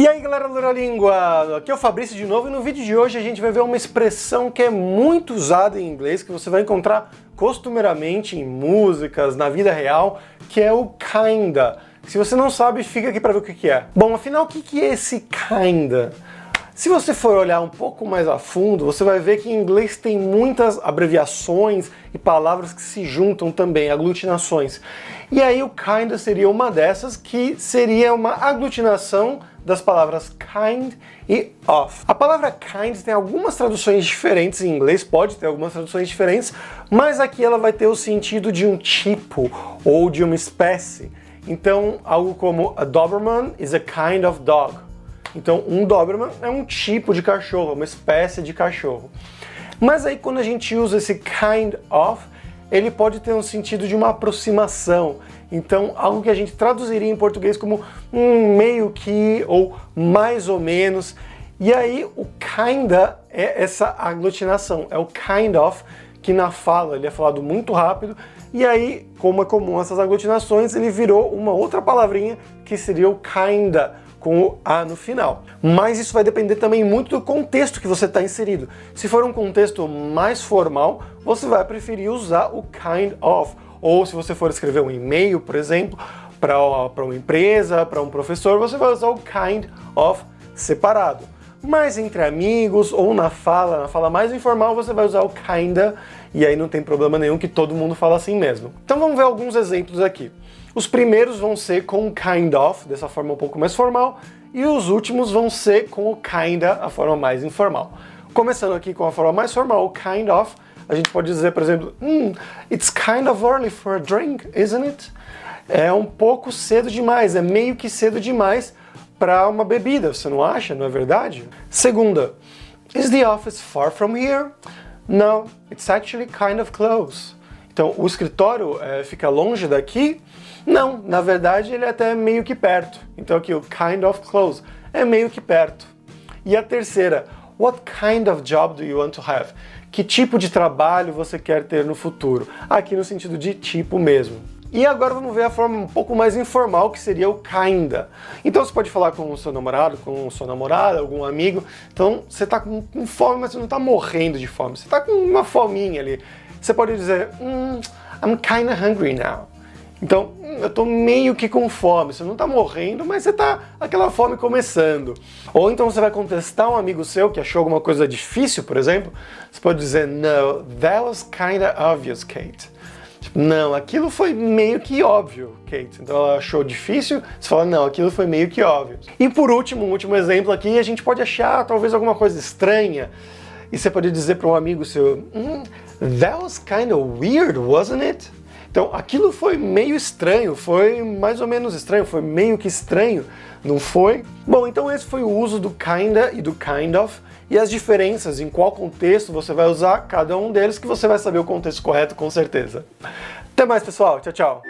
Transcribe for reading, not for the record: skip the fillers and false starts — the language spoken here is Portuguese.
E aí galera do Neuralíngua, aqui é o Fabrício de novo e no vídeo de hoje a gente vai ver uma expressão que é muito usada em inglês, que você vai encontrar costumeiramente em músicas, na vida real, que é o kinda. Se você não sabe, fica aqui para ver o que é. Bom, afinal, o que é esse kinda? Se você for olhar um pouco mais a fundo, você vai ver que em inglês tem muitas abreviações e palavras que se juntam também, aglutinações. E aí o kinda seria uma dessas, que seria uma aglutinação das palavras kind e of. A palavra kind tem algumas traduções diferentes em inglês, pode ter algumas traduções diferentes, mas aqui ela vai ter o sentido de um tipo ou de uma espécie. Então, algo como a Doberman is a kind of dog. Então, um Doberman é um tipo de cachorro, uma espécie de cachorro. Mas aí, quando a gente usa esse kind of, ele pode ter um sentido de uma aproximação. Então, algo que a gente traduziria em português como meio que ou mais ou menos. E aí, o kinda é essa aglutinação, é o kind of, que na fala ele é falado muito rápido. E aí, como é comum essas aglutinações, ele virou uma outra palavrinha que seria o kinda, com o A no final. Mas isso vai depender também muito do contexto que você está inserido. Se for um contexto mais formal, você vai preferir usar o kind of. Ou se você for escrever um e-mail, por exemplo, para uma empresa, para um professor, você vai usar o kind of separado. Mas entre amigos ou na fala mais informal, você vai usar o kinda, e aí não tem problema nenhum que todo mundo fala assim mesmo. Então vamos ver alguns exemplos aqui. Os primeiros vão ser com o kind of, dessa forma um pouco mais formal, e os últimos vão ser com o kinda, a forma mais informal. Começando aqui com a forma mais formal, o kind of, a gente pode dizer, por exemplo, it's kind of early for a drink, isn't it? É um pouco cedo demais, é meio que cedo demais para uma bebida, você não acha? Não é verdade? Segunda, is the office far from here? No, it's actually kind of close. Então, o escritório fica longe daqui? Não, na verdade ele é até meio que perto. Então aqui o kind of close é meio que perto. E a terceira, what kind of job do you want to have? Que tipo de trabalho você quer ter no futuro? Aqui no sentido de tipo mesmo. E agora vamos ver a forma um pouco mais informal, que seria o kinda. Então você pode falar com o seu namorado, com sua namorada, algum amigo. Então você está com fome, mas você não está morrendo de fome. Você está com uma fominha ali. Você pode dizer, I'm kinda hungry now. Então, eu tô meio que com fome, você não tá morrendo, mas você tá aquela fome começando. Ou então você vai contestar um amigo seu que achou alguma coisa difícil, por exemplo, você pode dizer, no, that was kinda obvious, Kate. Tipo, não, aquilo foi meio que óbvio, Kate. Então ela achou difícil, você fala, não, aquilo foi meio que óbvio. E por último, um último exemplo aqui, a gente pode achar talvez alguma coisa estranha, e você pode dizer para um amigo seu, that was kinda weird, wasn't it? Então, aquilo foi meio estranho, foi mais ou menos estranho, foi meio que estranho, não foi? Bom, então esse foi o uso do kinda e do kind of, e as diferenças, em qual contexto você vai usar cada um deles, que você vai saber o contexto correto com certeza. Até mais, pessoal. Tchau, tchau.